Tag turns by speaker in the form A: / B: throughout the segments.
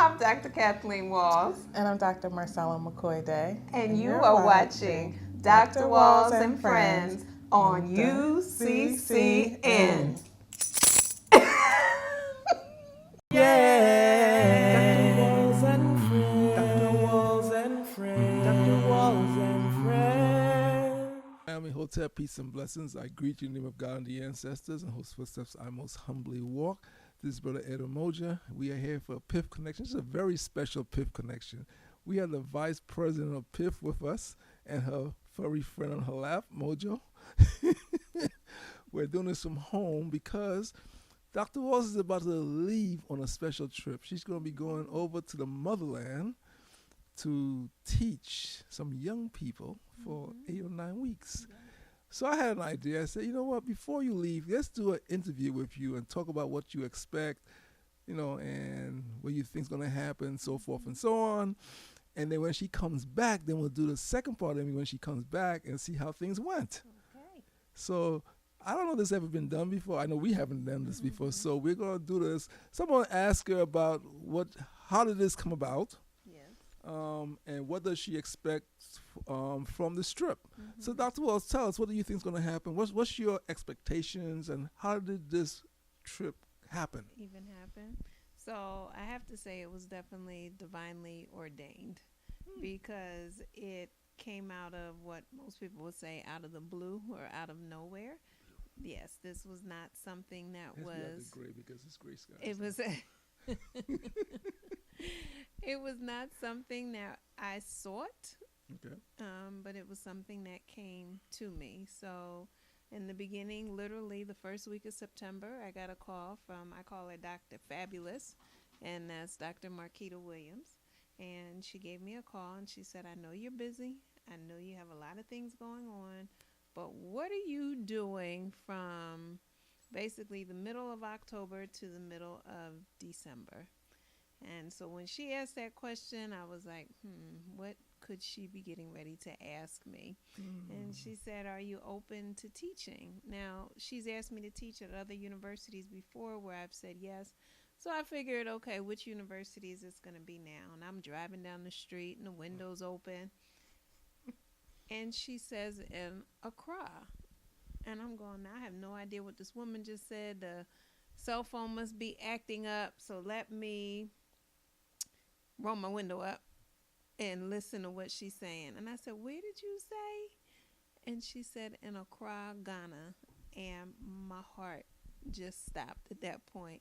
A: I'm Dr. Kathleen Walls,
B: And I'm Dr. Marcella McCoy Day.
A: and you
B: You're
A: are watching
B: watching
A: Dr.
B: Dr. Walls
A: Walls
B: and
A: and
B: Friends
A: Friends
B: on
A: on
B: the
A: UCCN.
B: CCN.
C: Dr. Walls
B: Yay!
C: and
B: Dr. Walls
C: Friends.
B: and
C: Dr. Walls
B: Friends.
C: and Friends.
D: Family, Hotel, peace and blessings. I greet you in the name of God and the ancestors, and whose footsteps I most humbly walk. This is Brother Ed Umoja. We are here for a PIF connection. This is a very special PIF connection. We have the vice president of PIF with us and her furry friend on her lap, Mojo. We're doing this from home because Dr. Walls is about to leave on a special trip. She's going to be going over to the motherland to teach some young people for 8 or 9 weeks. So I had an idea. I said, you know what, before you leave, let's do an interview with you and talk about what you expect, and what you think's going to happen, so forth and so on. And then when she comes back, then we'll do the second part of it when she comes back and see how things went.
A: Okay.
D: So I don't know if this ever been done before. I know we haven't done this before. So we're going to do this. Someone asked her about how did this come about?
A: Yes.
D: And what does she expect from this trip? So, Dr. Wells, tell us, what do you think is going to happen? What's your expectations, and how did this trip happen?
A: Even happen. So I have to say it was definitely divinely ordained because it came out of what most people would say out of the blue or out of nowhere. Yes, this was not something that
D: It has to be out
A: was.
D: the gray because it's gray skies.
A: It was. It was not something that I sought,
D: Okay.
A: but it was something that came to me. So, in the beginning, literally the first week of September, I got a call from, I call her Dr. Fabulous, and that's Dr. Marquita Williams. And she gave me a call and she said, I know you're busy. I know you have a lot of things going on, but what are you doing from basically the middle of October to the middle of December? And so when she asked that question, I was like, what could she be getting ready to ask me? And she said, are you open to teaching? Now, she's asked me to teach at other universities before where I've said yes. So I figured, okay, which university is this going to be now? And I'm driving down the street and the window's open. And she says, in Accra. And I'm going, I have no idea what this woman just said. The cell phone must be acting up. So let me roll my window up and listen to what she's saying. And I said, where did you say? And she said, in Accra, Ghana. And my heart just stopped at that point.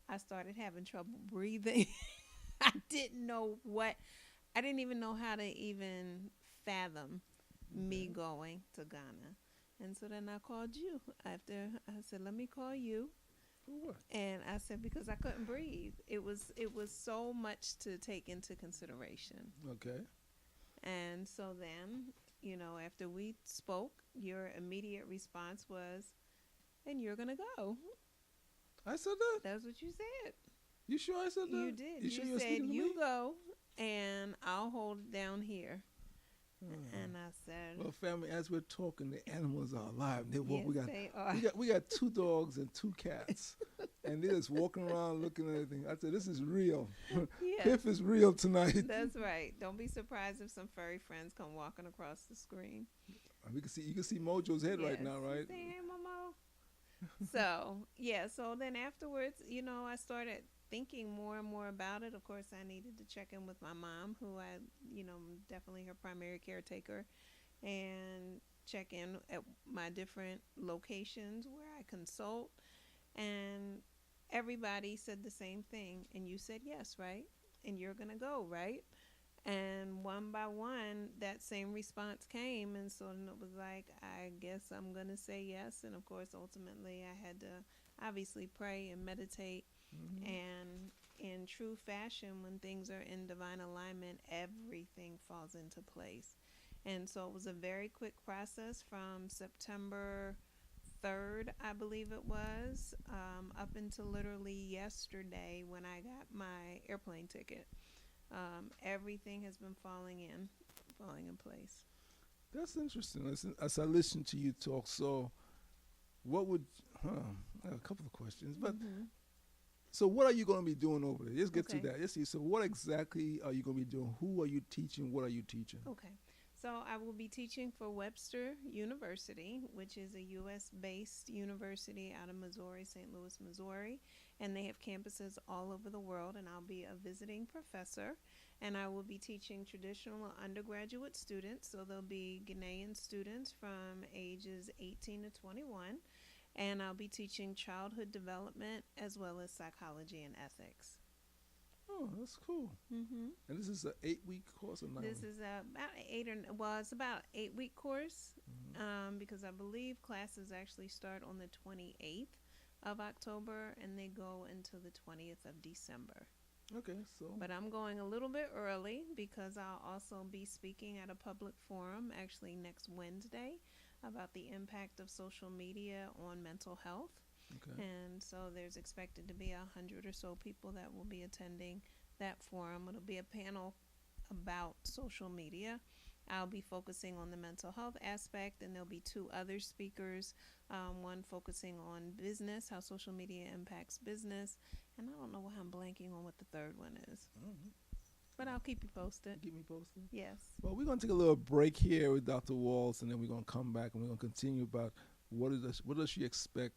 A: I started having trouble breathing. I didn't even know how to even fathom me going to Ghana. And so then I called you after. I said, let me call you.
D: For what?
A: And I said, because I couldn't breathe. It was so much to take into consideration.
D: Okay.
A: And so then, after we spoke, your immediate response was, and you're going to go.
D: I said that?
A: That's what you said.
D: You sure I said that?
A: You did.
D: You sure
A: You
D: were
A: said,
D: speaking to
A: you
D: me?
A: go, and I'll hold it down here. And I said,
D: Well, family, as we're talking, the animals are alive. They walk.
A: yes, they are.
D: We got 2 dogs and 2 cats, and they're just walking around looking at everything. I said, this is real.
A: Yes,
D: Piff is real tonight.
A: that's right. Don't be surprised if some furry friends come walking across the screen.
D: You can see Mojo's head right
A: Yes.
D: now, right?
A: Say, hey, Momo. So then afterwards, I started thinking more and more about it. Of course, I needed to check in with my mom, who definitely her primary caretaker, and check in at my different locations where I consult. And everybody said the same thing. And you said yes, right? And you're going to go, right? And one by one, that same response came. And so then it was like, I guess I'm going to say yes. And of course, ultimately, I had to obviously pray and meditate. And in true fashion, when things are in divine alignment, everything falls into place. And so it was a very quick process from September 3rd, I believe it was, up until literally yesterday when I got my airplane ticket. Everything has been falling in place.
D: That's interesting. As I listen to you talk, so what would, I have a couple of questions, but So what are you going to be doing over there? Let's get to
A: Okay.
D: that. Let's see. So what exactly are you going to be doing? Who are you teaching? What are you teaching?
A: Okay. So I will be teaching for Webster University, which is a U.S. based university out of Missouri, St. Louis, Missouri. And they have campuses all over the world. And I'll be a visiting professor. And I will be teaching traditional undergraduate students. So there'll be Ghanaian students from ages 18 to 21. And I'll be teaching childhood development as well as psychology and ethics.
D: Oh, that's cool.
A: Mm-hmm.
D: And this is an 8-week course or 9?
A: This is about it's about 8-week course,
D: Mhm.
A: because I believe classes actually start on the 28th of October and they go until the 20th of December.
D: Okay, so
A: But I'm going a little bit early because I'll also be speaking at a public forum actually next Wednesday about the impact of social media on mental health.
D: okay.
A: And so there's expected to be 100 or so people that will be attending that forum. It'll be a panel about social media. I'll be focusing on the mental health aspect, and there'll be 2 other speakers. One focusing on business, how social media impacts business, and I don't know why I'm blanking on what the third one is,
D: Mhm.
A: but I'll keep you posted.
D: Keep me posted.
A: Yes.
D: Well, we're going to take a little break here with Dr. Walls, and then we're going to come back and we're going to continue about what does she expect,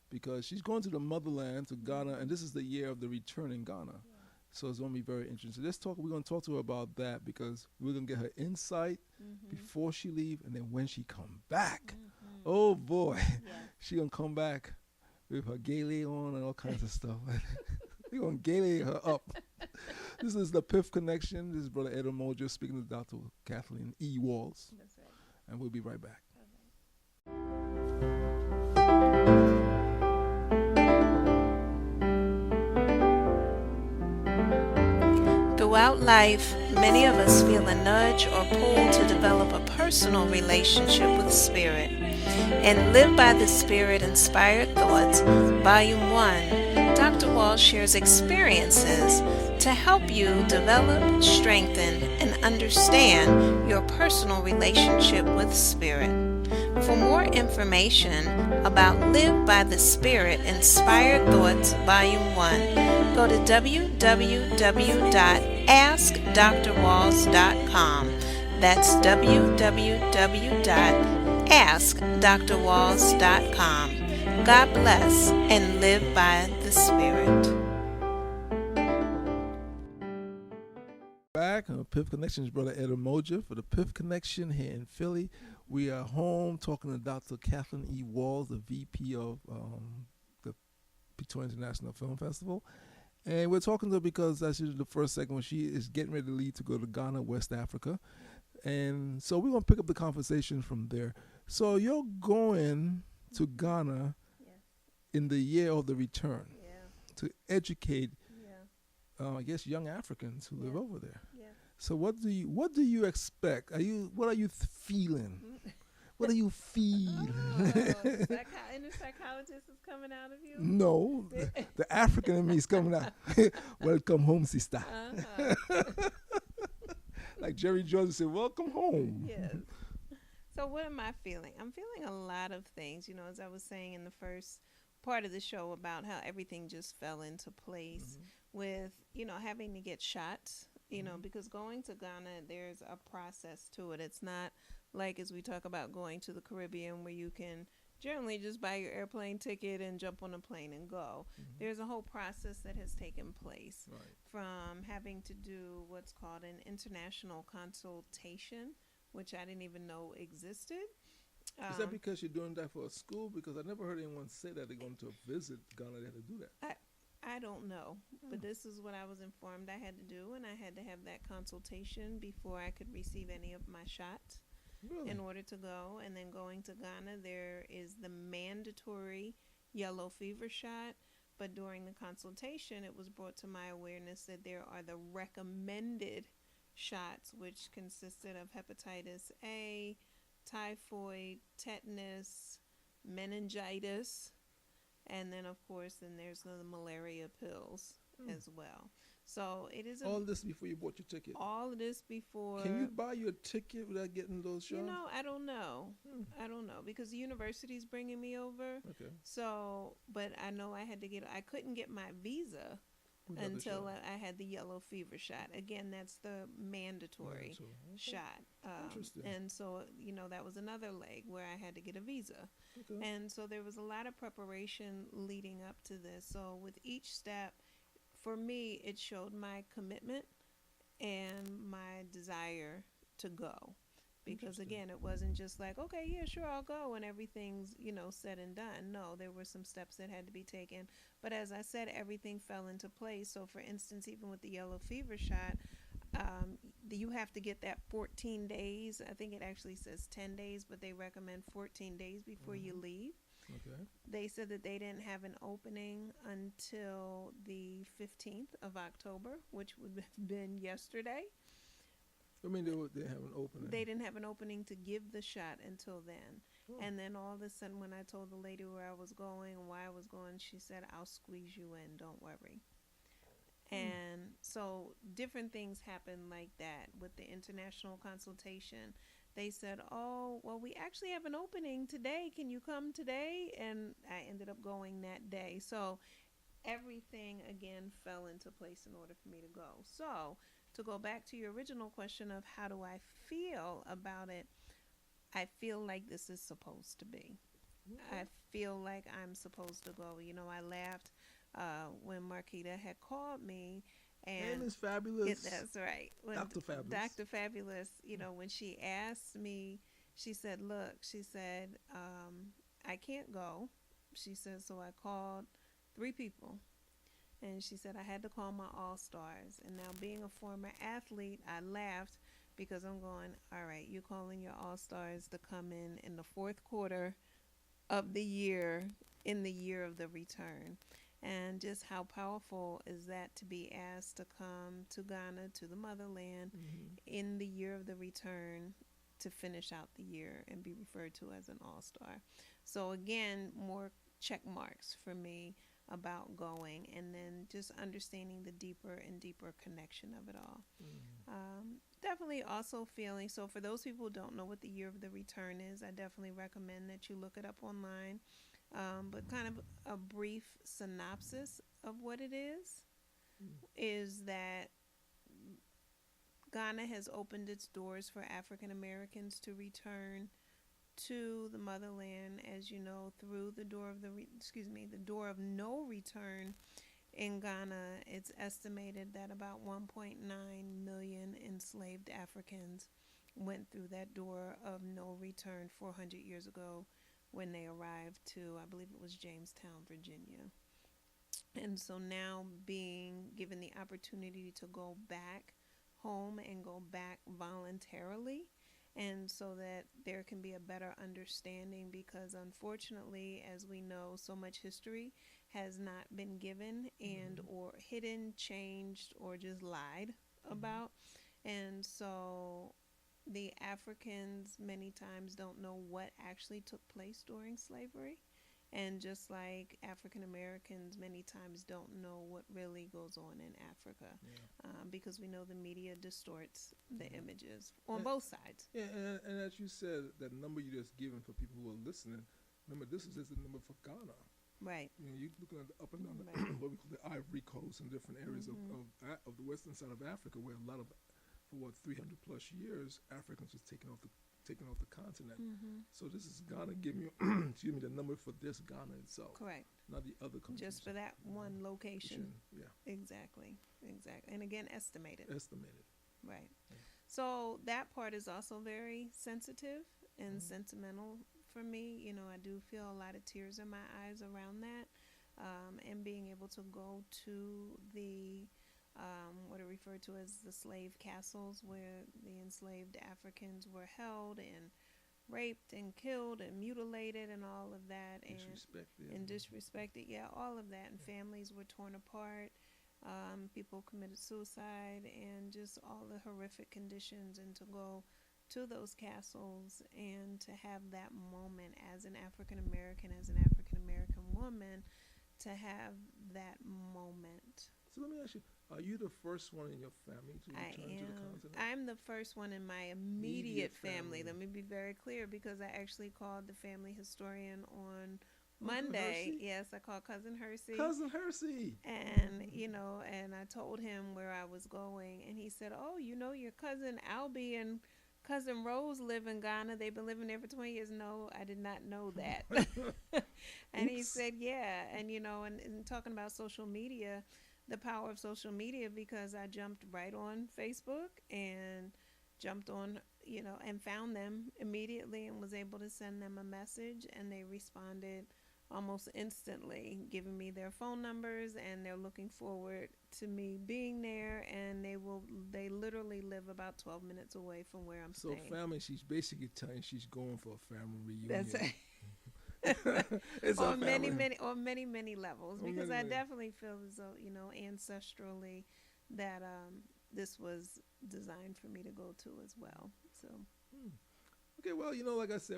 D: because she's going to the motherland, to Ghana, and this is the year of the return in Ghana. So it's going to be very interesting. We're going to talk to her about that because we're going to get her insight before she leave and then when she come back. Oh, boy.
A: Yeah.
D: She going to come back with her gaily on and all kinds of stuff. We're going to gaily her up. This is the PIF Connection. This is Brother Ed Umoja speaking to Dr. Kathleen E. Walls.
A: That's right.
D: And we'll be right back.
A: Throughout life, many of us feel a nudge or pull to develop a personal relationship with Spirit. In Live by the Spirit Inspired Thoughts, Volume 1, Dr. Wall shares experiences to help you develop, strengthen, and understand your personal relationship with Spirit. For more information about Live by the Spirit Inspired Thoughts Volume 1, go to www.askdrwalls.com. That's www.askdrwalls.com. God bless and live by the Spirit.
D: Back on PIF Connections, Brother Ed Umoja for the PIF Connection here in Philly. We are home talking to Dr. Kathleen E. Walls, the VP of the Pretoria International Film Festival. And we're talking to her because that's usually the first segment when she is getting ready to leave to go to Ghana, West Africa. And so we're going to pick up the conversation from there. So you're going to Ghana in the year of the return to educate, I guess, young Africans who live over there. So what do you expect? What are you feeling? What are you feeling?
A: Inner psychologist is coming out of you?
D: No, the African in me is coming out. Welcome home, sister. Like Jerry Jones said, welcome home.
A: Yes. So what am I feeling? I'm feeling a lot of things, as I was saying in the first part of the show about how everything just fell into place with, having to get shots, because going to Ghana, there's a process to it. It's not like as we talk about going to the Caribbean where you can generally just buy your airplane ticket and jump on a plane and go. There's a whole process that has taken place from having to do what's called an international consultation, which I didn't even know existed.
D: Is that because you're doing that for a school? Because I never heard anyone say that they're going to visit Ghana, they had to do that.
A: I don't know, but this is what I was informed I had to do, and I had to have that consultation before I could receive any of my shots.
D: Really?
A: In order to go. And then going to Ghana, there is the mandatory yellow fever shot, but during the consultation it was brought to my awareness that there are the recommended shots, which consisted of hepatitis A, typhoid, tetanus, meningitis, and then of course then there's the malaria pills as well. So it is
D: All this before you bought your ticket.
A: all of this before.
D: Can you buy your ticket without getting those shots?
A: You know, I don't know.
D: Hmm.
A: I don't know because the university's bringing me over.
D: Okay.
A: So, but I know I couldn't get my visa
D: Without the
A: until
D: shot.
A: I had the yellow fever shot. Again, that's the mandatory
D: So, okay.
A: shot.
D: Interesting.
A: And so, that was another leg where I had to get a visa.
D: Okay.
A: And so there was a lot of preparation leading up to this. So with each step, for me, it showed my commitment and my desire to go. Because
D: Interesting.
A: again, it wasn't just like, okay, yeah, sure, I'll go and everything's, said and done. No, there were some steps that had to be taken. But as I said, everything fell into place. So for instance, even with the yellow fever shot, you have to get that 14 days. I think it actually says 10 days, but they recommend 14 days before you leave.
D: Okay.
A: They said that they didn't have an opening until the 15th of October, which would have been yesterday.
D: I mean, they have an opening.
A: They didn't have an opening to give the shot until then.
D: Oh.
A: And then all of a sudden, when I told the lady where I was going and why I was going, she said, I'll squeeze you in, don't worry. And so different things happen like that with the international consultation. They said, oh, well, we actually have an opening today. Can you come today? And I ended up going that day. So everything, again, fell into place in order for me to go. So to go back to your original question of how do I feel about it, I feel like this is supposed to be. I feel like I'm supposed to go. I laughed when Marquita had called me.
D: And
A: And
D: it's fabulous.
A: that's right. When
D: Dr. Fabulous.
A: Dr. Fabulous, when she asked me, she said, look, she said, I can't go. She said, so I called 3 people. And she said, I had to call my all-stars. And now being a former athlete, I laughed because I'm going, all right, you're calling your all-stars to come in the fourth quarter of the year, in the year of the return. And just how powerful is that to be asked to come to Ghana, to the motherland, in the year of the return to finish out the year and be referred to as an all-star. So again, more check marks for me about going, and then just understanding the deeper and deeper connection of it all. Definitely also feeling, so for those people who don't know what the year of the return is, I definitely recommend that you look it up online. But kind of a brief synopsis of what it is that Ghana has opened its doors for African Americans to return to the motherland, as you know, through the door of the door of no return. In Ghana, it's estimated that about 1.9 million enslaved Africans went through that door of no return 400 years ago when they arrived to, I believe it was Jamestown, Virginia. And so now being given the opportunity to go back home and go back voluntarily, and so that there can be a better understanding, because unfortunately, as we know, so much history has not been given and or hidden, changed, or just lied about. And so the Africans many times don't know what actually took place during slavery. And just like African Americans many times don't know what really goes on in Africa, because we know the media distorts the images on both sides.
D: Yeah, and as you said, that number you just given for people who are listening, remember this is just the number for Ghana.
A: Right.
D: You're looking at up and down
A: Right.
D: what we call the Ivory Coast and different areas of the western side of Africa, where a lot of, for 300 plus years, Africans was taken off the continent. So this is Ghana giving you, excuse me, the number for this Ghana itself.
A: Correct.
D: Not the other countries.
A: Just for that one location.
D: Yeah.
A: Exactly. And again, estimated.
D: Estimated.
A: Right. So that part is also very sensitive and sentimental for me. I do feel a lot of tears in my eyes around that. And being able to go to the what are referred to as the slave castles, where the enslaved Africans were held and raped and killed and mutilated and all of that, disrespected, all of that, and families were torn apart, people committed suicide, and just all the horrific conditions. And to go to those castles and to have that moment as an African American woman, to have that moment.
D: So let me ask you, Are you the first one in your family to
A: I
D: return to the
A: am.
D: continent?
A: I'm the first one in my immediate family. Let me be very clear because I actually called the family historian on
D: Uncle
A: Monday.
D: Hersey?
A: Yes, I called cousin Hersey.
D: Cousin Hersey.
A: And and I told him where I was going, and he said, "Oh, your cousin Albie and cousin Rose live in Ghana. They've been living there for 20 years." No, I did not know that. And he
D: Oops.
A: said, "Yeah." And and talking about social media, the power of social media, because I jumped right on Facebook and jumped on, and found them immediately and was able to send them a message, and they responded almost instantly, giving me their phone numbers, and they're looking forward to me being there, and they literally live about 12 minutes away from where I'm
D: So
A: staying.
D: family, she's basically telling she's going for a family reunion.
A: That's it.
D: It's a
A: On many,
D: family.
A: many levels,
D: On
A: because
D: many,
A: I
D: many.
A: definitely feel as though, ancestrally, that this was designed for me to go to as well. So,
D: Hmm. Okay, well, like I said,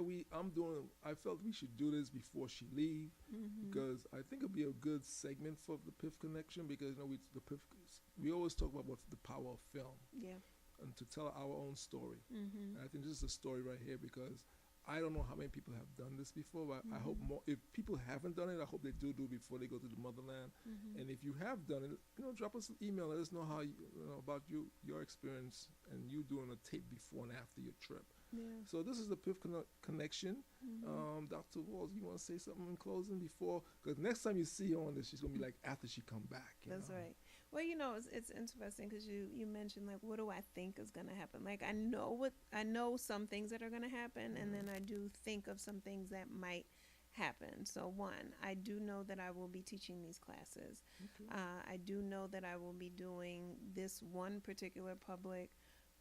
D: I felt we should do this before she leave
A: hmm
D: because I think it'll be a good segment for the PIF connection because we always talk about the power of film
A: yeah.
D: and to tell our own story.
A: hmm
D: And I think this is a story right here because I don't know how many people have done this before, but I hope
A: Mhm.
D: more. If people haven't done it, I hope they do before they go to the motherland.
A: hmm
D: And if you have done it, drop us an email. Let us know how about your experience, and you doing a tape before and after your trip.
A: Yeah.
D: So this is the PIF connection.
A: hmm
D: Dr. Walls, you want to say something in closing before? Because next time you see her on this, she's gonna be like after she come back.
A: That's right. Well, it's interesting because you mentioned, like, what do I think is going to happen? Like, I know some things that are going to happen, and then I do think of some things that might happen. So one, I do know that I will be teaching these classes.
D: Okay.
A: I do know that I will be doing this one particular public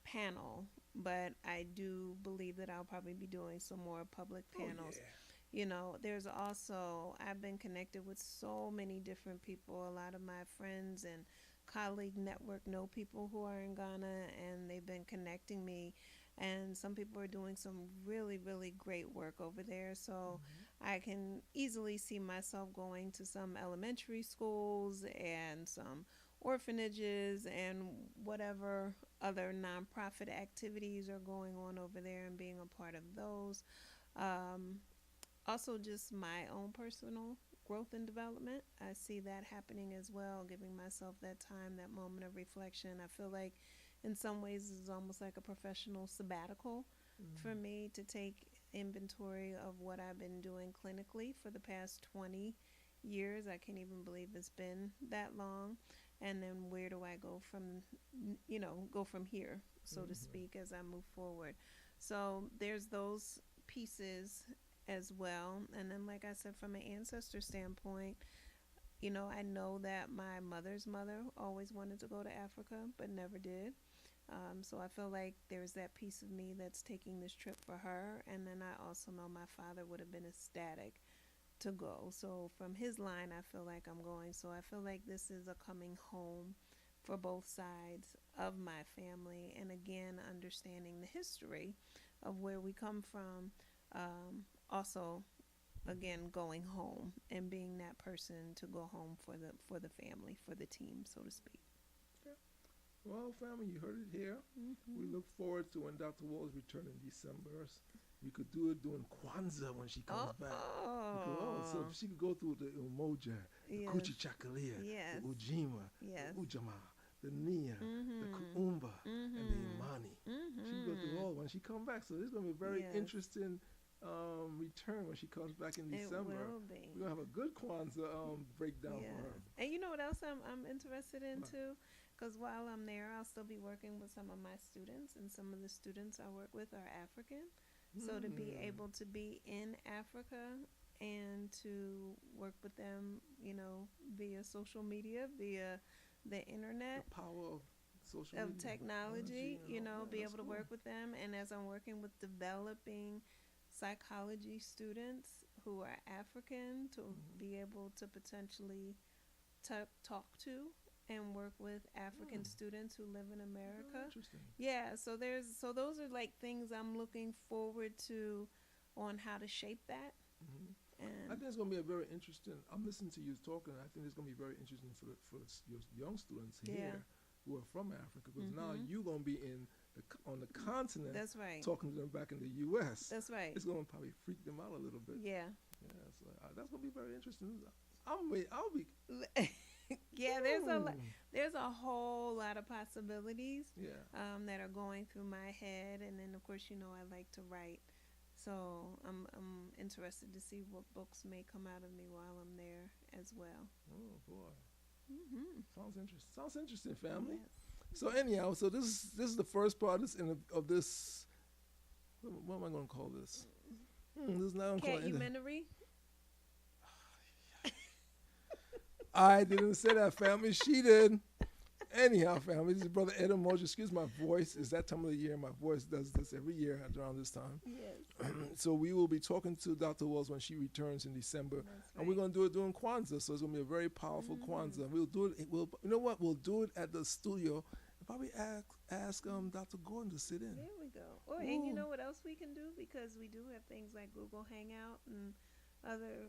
A: panel, but I do believe that I'll probably be doing some more public panels.
D: Oh yeah.
A: There's also, I've been connected with so many different people. A lot of my friends and colleague network know people who are in Ghana, and they've been connecting me. And some people are doing some really, really great work over there. So I can easily see myself going to some elementary schools and some orphanages and whatever other nonprofit activities are going on over there, and being a part of those. Um, Also, just my own personal growth and development. I see that happening as well, giving myself that time, that moment of reflection. I feel like in some ways it's almost like a professional sabbatical for me to take inventory of what I've been doing clinically for the past 20 years. I can't even believe it's been that long. And then where do I go from here, so to speak, as I move forward. So there's those pieces as well. And then, like I said, from an ancestor standpoint, I know that my mother's mother always wanted to go to Africa but never did. So I feel like there's that piece of me that's taking this trip for her. And then I also know my father would have been ecstatic to go. So from his line, I feel like I'm going. So I feel like this is a coming home for both sides of my family. And again, understanding the history of where we come from. Also, again, going home and being that person to go home for the family, for the team, so to speak.
D: Well, family, you heard it here. We look forward to when Dr. Walls return in December. We could do it during Kwanzaa when she comes back. So if she could go through the Umoja, the
A: Yes.
D: Kuchi Chakalia,
A: Yes.
D: the Ujima,
A: Yes.
D: the Ujama, the Nia, the Kuumba, and the Imani. She could go through all when she come back. So it's going to be a very
A: Yes.
D: interesting return when she comes back in December.
A: It will be.
D: We're going to have a good Kwanzaa breakdown
A: Yeah.
D: for her.
A: And you know what else I'm interested in too? Because while I'm there, I'll still be working with some of my students, and some of the students I work with are African. So to be able to be in Africa and to work with them, via social media, via the internet,
D: The power of social
A: of
D: media,
A: technology,
D: and all that.
A: be
D: That's
A: able to
D: cool.
A: work with them. And as I'm working with developing psychology students who are African, to be able to potentially talk to and work with African students who live in
D: Very
A: America.
D: interesting.
A: Yeah, so those are like things I'm looking forward to on how to shape that.
D: I
A: And
D: think it's going to be a very interesting. I'm listening to you talking. I think it's going to be very interesting for your young students here who are from Africa, because now you're going to be on the continent
A: that's right.
D: talking to them back in the U.S.
A: That's right.
D: It's going to probably freak them out a little bit.
A: Yeah.
D: Yeah, so that's going to be very interesting. I'll be.
A: Yeah, there's a whole lot of possibilities
D: Yeah.
A: that are going through my head, and then of course I like to write, so I'm interested to see what books may come out of me while I'm there as well.
D: Oh boy.
A: Mm-hmm.
D: Sounds interesting. Sounds interesting, family.
A: Yes.
D: So anyhow, so this is the first part of this. What am I going to call this? This is not going to call it anything.
A: Cat-umentary?
D: I didn't say that, family. She did. Anyhow, family, this is Brother Ed Umoja. Excuse my voice. It's that time of the year. My voice does this every year around this time.
A: Yes.
D: So we will be talking to Dr. Walls when she returns in December.
A: That's
D: And we're
A: right.
D: going to do it during Kwanzaa. So it's going to be a very powerful Kwanzaa. We'll do it. You know what? We'll do it at the studio. And probably ask Dr. Gordon to sit in.
A: There we go. Oh, and you
D: Ooh.
A: know what else we can do? Because we do have things like Google Hangout and other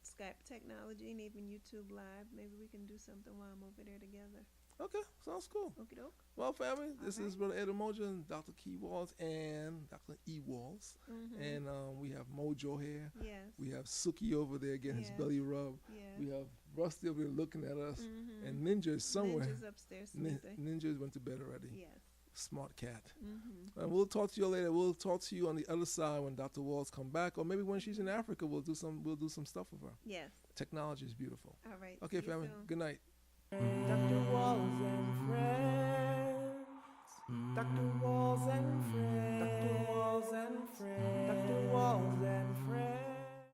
A: Skype technology and even YouTube Live. Maybe we can do something while I'm over there together.
D: Okay, sounds cool.
A: Okie doke.
D: Well, family, this
A: All
D: is Brother Ed Umoja and Dr. Key Walls and Dr. E. Walls.
A: Mm-hmm.
D: And we have Mojo here.
A: Yes.
D: We have Suki over there getting his
A: Yes.
D: belly rub.
A: Yeah.
D: We have Rusty over there looking at us.
A: Mm-hmm.
D: And Ninja is somewhere.
A: Ninja's upstairs sleeping.
D: Ninja went to bed already.
A: Yes.
D: Smart cat.
A: Mm-hmm.
D: And we'll talk to you later. We'll talk to you on the other side when Dr. Walls come back, or maybe when she's in Africa, we'll do some stuff with her.
A: Yes.
D: Technology is beautiful.
A: All right.
D: Okay,
A: See you
D: family.
A: soon.
D: Good night.
C: Dr. Walls and friends. Dr. Walls and friends. Dr. Walls and friends.